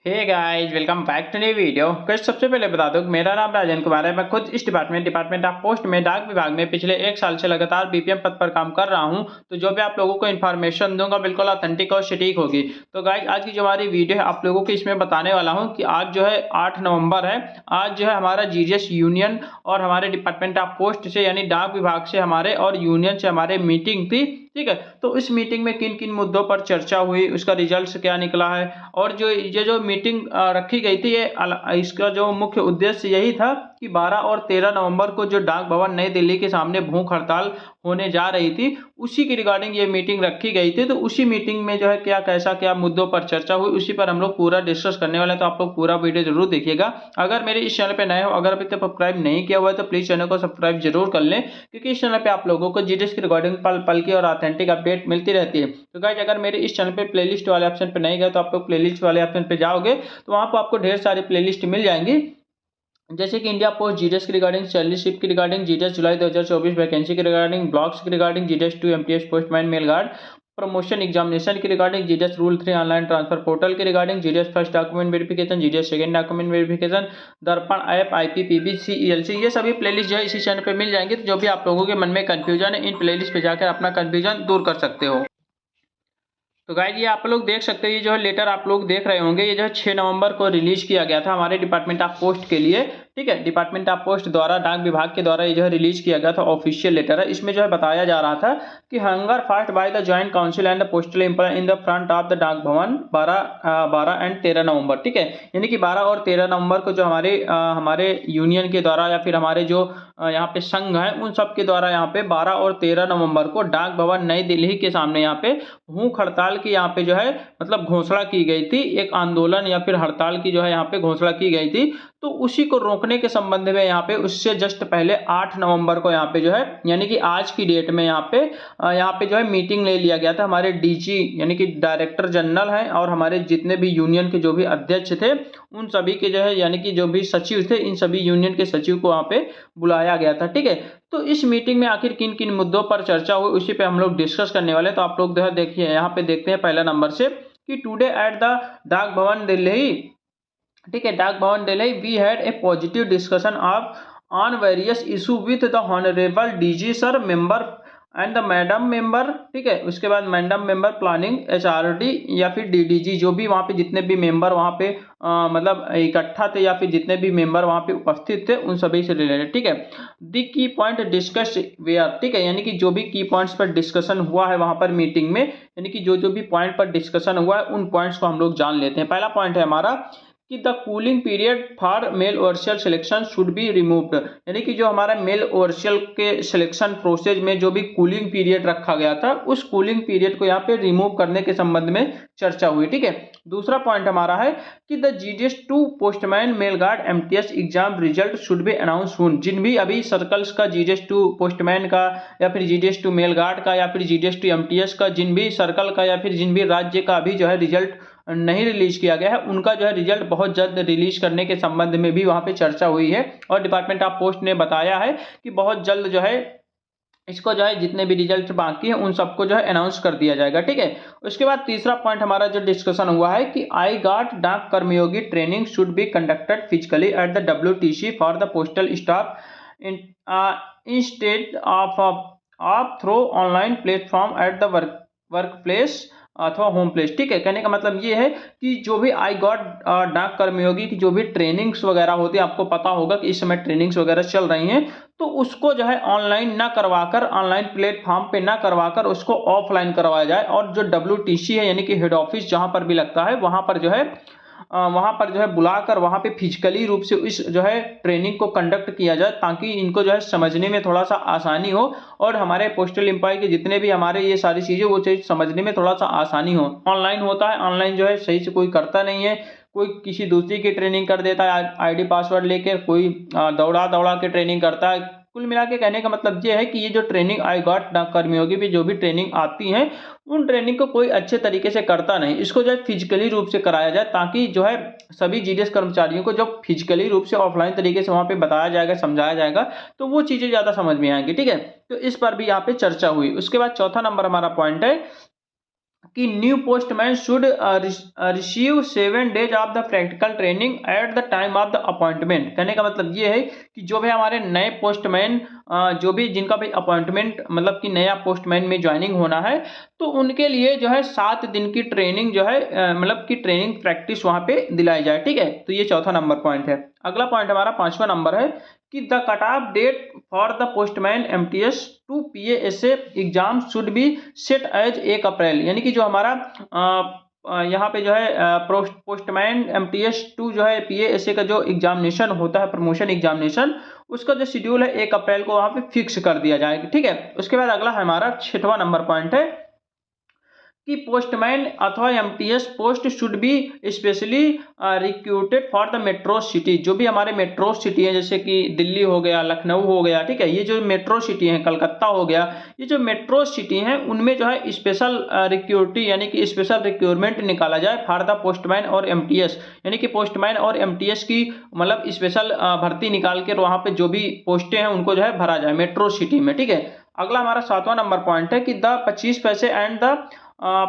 Hey guys, welcome back to new video. कुछ सबसे पहले बता दूं कि मेरा नाम राजन कुमार है। मैं खुद इस डिपार्टमेंट ऑफ पोस्ट में डाक विभाग में पिछले 1 साल से लगातार बीपीएम पद पर काम कर रहा हूं। तो जो भी आप लोगों को इन्फॉर्मेशन दूंगा बिल्कुल ऑथेंटिक और सटीक होगी। तो गाइस, आज की जो हमारी वीडियो है आप लोगों को इसमें बताने वाला हूँ कि आज जो है 8 नवंबर है। आज जो है हमारा जीजीएस यूनियन और हमारे डिपार्टमेंट ऑफ पोस्ट से यानी डाक विभाग से हमारे और यूनियन से हमारे मीटिंग थी। ठीक है, तो इस मीटिंग में किन किन मुद्दों पर चर्चा हुई, उसका रिजल्ट क्या निकला है और जो ये जो मीटिंग रखी गई थी इसका जो मुख्य उद्देश्य यही था कि 12 और 13 नवंबर को जो डाक भवन नई दिल्ली के सामने भूख हड़ताल होने जा रही थी, उसी की रिगार्डिंग ये मीटिंग रखी गई थी। तो उसी मीटिंग में जो है क्या मुद्दों पर चर्चा हुई, उसी पर हम लोग पूरा डिस्कस करने वाले हैं। तो आप लोग पूरा वीडियो जरूर देखिएगा। अगर मेरे इस चैनल पे नए हो, अगर अभी तक सब्सक्राइब नहीं किया हुआ है तो प्लीज चैनल को सब्सक्राइब जरूर कर लें, क्योंकि इस चैनल पे आप लोगों को जीडीएस की रिगार्डिंग पल पल की और ऑथेंटिक अपडेट मिलती रहती है। तो गाइस, अगर मेरे इस चैनल पे प्लेलिस्ट वाले ऑप्शन पे नहीं गए तो आप लोग प्लेलिस्ट वाले ऑप्शन पे जाओगे तो वहां पर आपको ढेर सारी प्लेलिस्ट मिल जाएंगी, जैसे कि इंडिया पोस्ट जीडीएस की रिगार्डिंग, सैलरीशिप की रिगार्डिंग, जीडीएस जुलाई 2024 वैकेंसी की रिगार्डिंग, ब्लॉक्स की regarding, GDS 2 MTS postman mail guard promotion examination की regarding, GDS rule 3 online transfer portal की regarding, GDS first document verification, GDS second document verification, Darpan app, IPPB, CELC, ये सभी playlist जो है इसी चैनल पे मिल जाएंगे। तो जो भी आप लोगों के मन में कंफ्यूजन है, इन प्लेलिस्ट पे जाकर अपना कंफ्यूजन दूर कर सकते हो। तो गाइज, ये आप लोग देख सकते हैं, ये जो है लेटर आप लोग देख रहे होंगे, ये जो है 6 नवंबर को रिलीज किया गया था हमारे डिपार्टमेंट ऑफ पोस्ट के लिए। ठीक है, डिपार्टमेंट ऑफ पोस्ट द्वारा, डाक विभाग के द्वारा ये जो है रिलीज किया गया था, ऑफिशियल लेटर है। इसमें जो है बताया जा रहा था कि hunger fast by the joint council and the postal employee in the front of the Dak Bhawan 12 and 13 नवंबर। ठीक है, यानी कि 12 और 13 नवंबर को जो हमारे यूनियन के द्वारा या फिर हमारे जो यहाँ पे संघ है उन सब के द्वारा यहाँ पे 12 और 13 नवंबर को डाक भवन नई दिल्ली के सामने यहाँ पे भूख हड़ताल की यहाँ पे जो है मतलब घोषणा की गई थी। एक आंदोलन या फिर हड़ताल की जो है यहाँ पे घोषणा की गई थी। तो उसी को रोकने के संबंध में यहाँ पे उससे जस्ट पहले 8 नवंबर को यहाँ पे जो है यानी कि आज की डेट में यहाँ पे जो है मीटिंग ले लिया गया था। हमारे डीजी यानी कि डायरेक्टर जनरल हैं और हमारे जितने भी यूनियन के जो भी अध्यक्ष थे उन सभी के जो है यानी कि जो भी सचिव थे, इन सभी यूनियन के सचिव को वहाँ पे बुलाया गया था। ठीक है, तो इस मीटिंग में आखिर किन किन मुद्दों पर चर्चा हुई उसी पे हम लोग डिस्कस करने वाले हैं। तो आप लोग जो है देखिए, यहाँ पे देखते हैं पहला नंबर से कि today at the Dak Bhawan Delhi, ठीक है, Dak Bhawan Delhi, we had a positive discussion of on various issue with the honourable DG sir member and the madam member. ठीक है, उसके बाद मैडम मेंबर प्लानिंग एचआरडी या फिर डीडीजी, जो भी वहाँ पे जितने भी मेंबर वहाँ पे मतलब इकट्ठा थे या फिर जितने भी मेंबर वहाँ पे उपस्थित थे उन सभी से रिलेटेड। ठीक है, दी की पॉइंट डिस्कस वेयर, ठीक है, यानी कि जो भी की पॉइंट्स पर डिस्कशन हुआ है वहाँ पर मीटिंग में, यानी कि जो जो भी पॉइंट पर डिस्कशन हुआ है उन पॉइंट्स को हम लोग जान लेते हैं। पहला पॉइंट है हमारा कि the cooling period for mail overseer selection should be removed, यानी कि जो हमारा मेल ओवरशियल के सिलेक्शन प्रोसेस में जो भी कूलिंग पीरियड रखा गया था उस कूलिंग पीरियड को यहाँ पे रिमूव करने के संबंध में चर्चा हुई। ठीक है, दूसरा पॉइंट हमारा है कि the GDS 2 postman mail guard MTS exam result should be announce soon, जिन भी अभी सर्कल्स का जीडीएस 2 पोस्टमैन का या फिर जीडीएस 2 मेल गार्ड का या फिर जीडीएस 2 एमटीएस का जिन भी सर्कल का या फिर जिन भी राज्य का अभी जो है रिजल्ट नहीं रिलीज किया गया है उनका जो है रिजल्ट बहुत जल्द रिलीज करने के संबंध में भी वहां पे चर्चा हुई है। और डिपार्टमेंट ऑफ पोस्ट ने बताया है कि बहुत जल्द जो है इसको जो है जितने भी रिजल्ट बाकी हैं उन सबको जो है अनाउंस कर दिया जाएगा। ठीक है, उसके बाद तीसरा पॉइंट हमारा जो डिस्कशन हुआ है कि I got Dak Karmayogi training should be conducted physically at the WTC for the postal staff instead of through online platform at the work place अथवा होम प्लेस। ठीक है, कहने का मतलब ये है कि जो भी आई गॉट डाक कर्मयोगी की जो भी ट्रेनिंग्स वगैरह होती है, आपको पता होगा कि इस समय ट्रेनिंग्स वगैरह चल रही हैं, तो उसको जो है ऑनलाइन ना करवाकर, ऑनलाइन प्लेटफॉर्म पे ना करवाकर उसको ऑफलाइन करवाया जाए। और जो डब्ल्यूटीसी है यानी कि हेड ऑफिस जहां पर भी लगता है वहां पर जो है बुलाकर वहां पे फिजिकली रूप से इस जो है ट्रेनिंग को कंडक्ट किया जाए, ताकि इनको जो है समझने में थोड़ा सा आसानी हो और हमारे पोस्टल एम्प्लॉय के जितने भी हमारे ये सारी चीजें वो चीज समझने में थोड़ा सा आसानी हो। ऑनलाइन होता है, ऑनलाइन जो है सही से कोई करता नहीं है, कोई किसी दूसरी की ट्रेनिंग कर देता है आईडी पासवर्ड लेकर, कोई दौड़ा दौड़ा के ट्रेनिंग करता है। कुल मिला के कहने का मतलब ये है कि ये जो ट्रेनिंग आई गॉट डाक कर्मयोगी भी जो भी ट्रेनिंग आती है उन ट्रेनिंग को कोई अच्छे तरीके से करता नहीं, इसको जो है फिजिकली रूप से कराया जाए, ताकि जो है सभी जीडीएस कर्मचारियों को जब फिजिकली रूप से ऑफलाइन तरीके से वहां पे बताया जाएगा, समझाया जाएगा, तो वो चीजें ज्यादा समझ में आएंगी। ठीक है, तो इस पर भी यहाँ पे चर्चा हुई। उसके बाद चौथा नंबर हमारा पॉइंट है कि new postman should receive 7 days of the practical training at the time of the appointment. कहने का मतलब ये है कि जो भी हमारे नए पोस्टमैन जो भी जिनका भी अपॉइंटमेंट मतलब कि नया पोस्टमैन में ज्वाइनिंग होना है, तो उनके लिए जो है 7 दिन की ट्रेनिंग जो है मतलब कि ट्रेनिंग प्रैक्टिस वहाँ पे दिलाई जाए। ठीक है, तो ये चौथा नंबर पॉइंट है। अगला पॉइंट हमारा 5वां नंबर है कि the cut off date for the postman MTS to PA SA exam should be set as 1 April. यानी कि जो हमारा यहाँ पे जो है पोस्टमैन एमटीएस टू जो है पीएएसए का जो एग्जामिनेशन होता है, प्रमोशन एग्जामिनेशन, उसका जो शेड्यूल है 1 अप्रैल को वहाँ पे फिक्स कर दिया जाएगा। ठीक है, उसके बाद अगला हमारा 6वां नंबर पॉइंट है कि पोस्टमैन अथवा MTS post should be specially recruited for the metro city. जो भी हमारे मेट्रो सिटी है जैसे कि दिल्ली हो गया, लखनऊ हो गया, ठीक है, ये जो मेट्रो सिटी है, कलकत्ता हो गया, ये जो मेट्रो सिटी हैं उनमें जो है स्पेशल रिक्रूटी यानी कि स्पेशल रिक्रूटमेंट निकाला जाए फॉर द पोस्टमैन और एमटीएस। यानी कि पोस्टमैन और एमटीएस की मतलब स्पेशल भर्ती निकाल के वहाँ पे जो भी पोस्टें हैं उनको जो है भरा जाए मेट्रो सिटी में। ठीक है, अगला हमारा 7वां नंबर पॉइंट है कि द 25 पैसे एंड द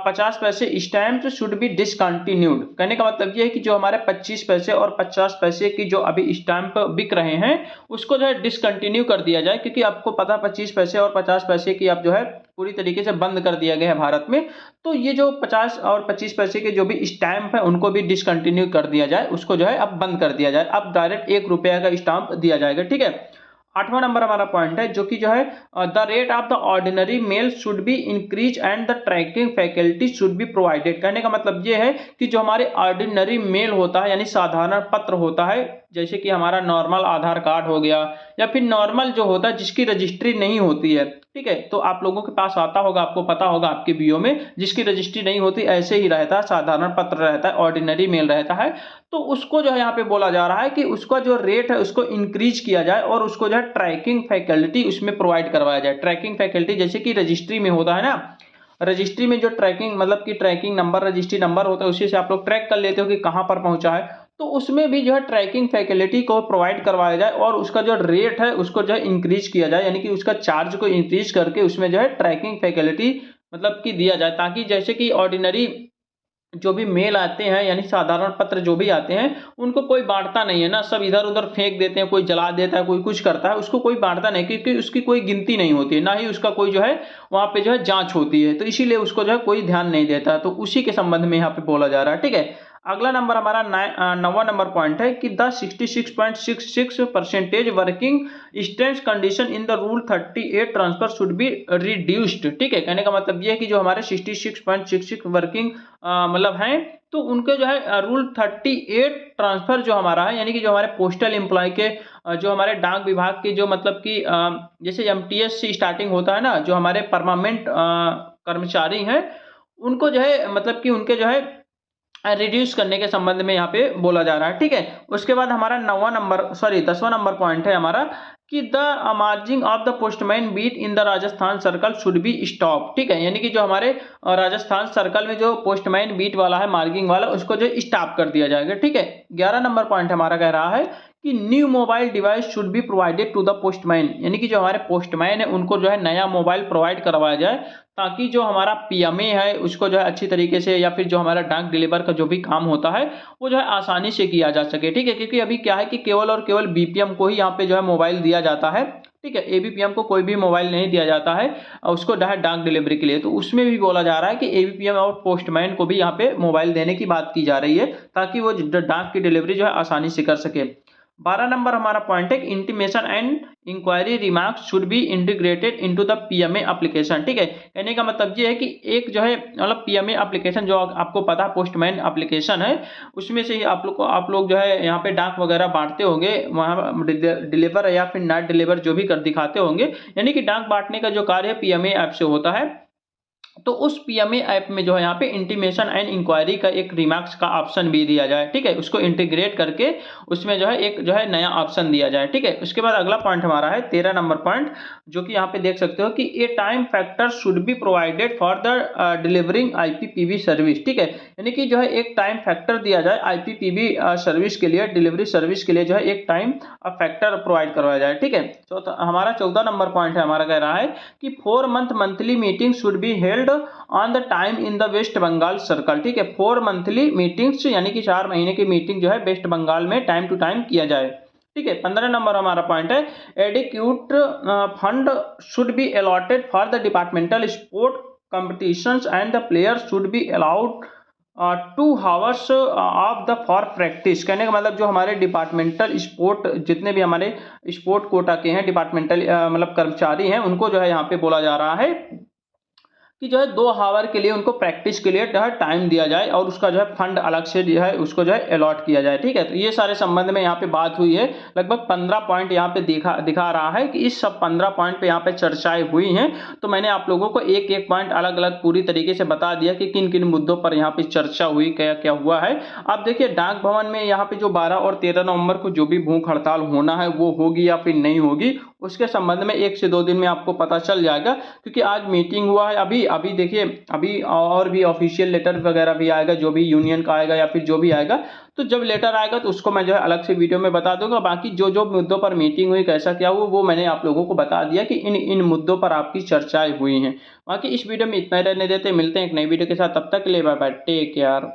50 पैसे स्टैम्प शुड बी डिसकंटिन्यूड। कहने का मतलब ये है कि जो हमारे 25 पैसे और 50 पैसे की जो अभी स्टैम्प बिक रहे हैं उसको जो है डिसकंटिन्यू कर दिया जाए, क्योंकि आपको पता 25 पैसे और 50 पैसे की अब जो है पूरी तरीके से बंद कर दिया गया है भारत में। तो ये जो 50 और 25 पैसे के जो भी स्टैम्प है उनको भी डिसकंटिन्यू कर दिया जाए, उसको जो है अब बंद कर दिया जाए, अब डायरेक्ट 1 रुपया का स्टाम्प दिया जाएगा। ठीक है, 8वां नंबर हमारा पॉइंट है जो कि जो है the rate of the ordinary mail should be increase and the tracking faculty should be provided. कहने का मतलब ये है कि जो हमारे ऑर्डिनरी मेल होता है यानी साधारण पत्र होता है, जैसे कि हमारा नॉर्मल आधार कार्ड हो गया या फिर नॉर्मल जो होता है जिसकी रजिस्ट्री नहीं होती है, ठीक है, तो आप लोगों के पास आता होगा, आपको पता होगा आपके बीओ में जिसकी रजिस्ट्री नहीं होती ऐसे ही रहता है, साधारण पत्र रहता है, ऑर्डिनरी मेल रहता है, तो उसको जो है यहाँ पे बोला जा रहा है कि उसका जो रेट है उसको इंक्रीज किया जाए और उसको जो है ट्रैकिंग फैकल्टी उसमें प्रोवाइड करवाया जाए। ट्रैकिंग फैकल्टी जैसे कि रजिस्ट्री में होता है ना, रजिस्ट्री में जो ट्रैकिंग मतलब कि ट्रैकिंग नंबर, रजिस्ट्री नंबर होता है, उसी से आप लोग ट्रैक कर लेते हो कि कहाँ पर पहुंचा है, तो उसमें भी जो है ट्रैकिंग फैसिलिटी को प्रोवाइड करवाया जाए और उसका जो रेट है उसको जो है इंक्रीज किया जाए, यानी कि उसका चार्ज को इंक्रीज करके उसमें जो है ट्रैकिंग फैसिलिटी मतलब कि दिया जाए, ताकि जैसे कि ऑर्डिनरी जो भी मेल आते हैं यानी साधारण पत्र जो भी आते हैं उनको कोई बांटता नहीं है ना, सब इधर उधर फेंक देते हैं, कोई जला देता है, कोई कुछ करता है, उसको कोई बांटता नहीं क्योंकि उसकी कोई गिनती नहीं होती है, ना ही उसका कोई जो है वहाँ पे जो है जांच होती है, तो इसीलिए उसको जो है कोई ध्यान नहीं देता, तो उसी के संबंध में यहाँ पे बोला जा रहा है। ठीक है, अगला नंबर हमारा 9वां नंबर पॉइंट है कि the 66.66% working stance condition in the rule 38 transfer should be reduced. ठीक है, कहने का मतलब ये है कि जो हमारे 66.66 वर्किंग मतलब हैं तो उनके जो है रूल 38 ट्रांसफर जो हमारा है यानी कि जो हमारे पोस्टल एम्प्लॉय के जो हमारे डाक विभाग के जो मतलब कि जैसे एमटीएस से स्टार्टिंग होता है ना, जो हमारे परमानेंट कर्मचारी हैं उनको जो है मतलब कि उनके जो है रिड्यूस करने के संबंध में यहाँ पे बोला जा रहा है। ठीक है, उसके बाद हमारा 10वां नंबर पॉइंट है हमारा कि the merging of the postman beat in the Rajasthan circle should be stop. ठीक है, यानी कि जो हमारे राजस्थान सर्कल में जो पोस्टमैन बीट वाला है, मार्किंग वाला, उसको जो स्टॉप कर दिया जाएगा। ठीक है, 11 नंबर पॉइंट हमारा कह रहा है कि new mobile device should be provided to the postman, यानी कि जो हमारे पोस्टमैन है उनको जो है नया मोबाइल प्रोवाइड करवाया जाए, ताकि जो हमारा पीएमए है उसको जो है अच्छी तरीके से या फिर जो हमारा डाक डिलीवर का जो भी काम होता है वो जो है आसानी से किया जा सके। ठीक है, क्योंकि अभी क्या है कि केवल और केवल बीपीएम को ही यहाँ पे जो है मोबाइल दिया जाता है। ठीक है, एबीपीएम को कोई भी मोबाइल नहीं दिया जाता है उसको डाक डिलीवरी के लिए, तो उसमें भी बोला जा रहा है कि एबीपीएम और पोस्टमैन को भी यहाँ पे मोबाइल देने की बात की जा रही है ताकि वो डाक की डिलीवरी जो है आसानी से कर सके। 12 नंबर हमारा पॉइंट है intimation and inquiry remarks should be integrated into the PMA application. ठीक है, कहने का मतलब ये है कि एक जो है मतलब पीएमए एप्लीकेशन जो आपको पता है पोस्टमैन एप्लीकेशन है, उसमें से ही आप लोग जो है यहाँ पे डाक वगैरह बांटते होंगे, वहाँ डिलीवर या फिर नॉट डिलीवर जो भी कर दिखाते होंगे, यानी कि डाक बांटने का जो कार्य है पीएमए ऐप से होता है, तो उस पीएमए ऐप में जो है यहाँ पे इंटीमेशन एंड इंक्वायरी का एक रिमार्क्स का ऑप्शन भी दिया जाए। ठीक है, उसको इंटीग्रेट करके उसमें जो है एक जो है नया ऑप्शन दिया जाए। ठीक है, उसके बाद अगला पॉइंट हमारा है 13 नंबर पॉइंट, जो कि यहाँ पे देख सकते हो कि ए time factor should be provided for the delivering IPPB service. ठीक है, यानी कि जो है एक टाइम फैक्टर दिया जाए आईपीपीबी सर्विस के लिए, डिलीवरी सर्विस के लिए जो है एक टाइम फैक्टर प्रोवाइड करवाया जाए। ठीक है, हमारा 14 नंबर पॉइंट है हमारा कह रहा है कि 4 monthly meeting should be held held on the time in the West Bengal circle. ठीक है, 4 मंथली मीटिंग्स यानी कि 4 महीने की मीटिंग जो है वेस्ट बंगाल में टाइम टू टाइम किया जाए। ठीक है, 15 नंबर हमारा पॉइंट है, adequate fund should be allotted for the departmental sport competitions and the players should be allowed 2 hours of the for practice. कहने का मतलब जो हमारे डिपार्टमेंटल स्पोर्ट जितने भी हमारे स्पोर्ट कोटा के हैं डिपार्टमेंटल मतलब कर्मचारी हैं उनको जो है यहाँ पे बोला जा रहा है कि जो है 2 आवर के लिए उनको प्रैक्टिस के लिए जो है टाइम दिया जाए और उसका जो है फंड अलग से जो है उसको जो है अलॉट किया जाए। ठीक है, तो ये सारे संबंध में यहाँ पे बात हुई है। लगभग 15 पॉइंट यहाँ पे दिखा रहा है कि इस सब 15 पॉइंट पे यहाँ पे चर्चाएं हुई हैं। तो मैंने आप लोगों को एक एक पॉइंट अलग अलग पूरी तरीके से बता दिया कि किन किन मुद्दों पर यहाँ पे चर्चा हुई, क्या क्या हुआ है। अब देखिए डाक भवन में यहाँ पे जो 12 और 13 नवंबर को जो भी भूख हड़ताल होना है वो होगी या फिर नहीं होगी, उसके संबंध में 1 से 2 दिन में आपको पता चल जाएगा। क्योंकि आज मीटिंग हुआ है, अभी देखिए अभी और भी ऑफिशियल लेटर वगैरह भी आएगा, जो भी यूनियन का आएगा या फिर जो भी आएगा, तो जब लेटर आएगा तो उसको मैं जो है अलग से वीडियो में बता दूंगा। बाकी जो जो मुद्दों पर मीटिंग हुई, कैसा क्या हुआ, वो मैंने आप लोगों को बता दिया कि इन इन मुद्दों पर आपकी चर्चाएं हुई हैं। बाकी इस वीडियो में इतना ही रहने देते, मिलते हैं एक नई वीडियो के साथ, तब तक के लिए बाय बाय, टेक केयर।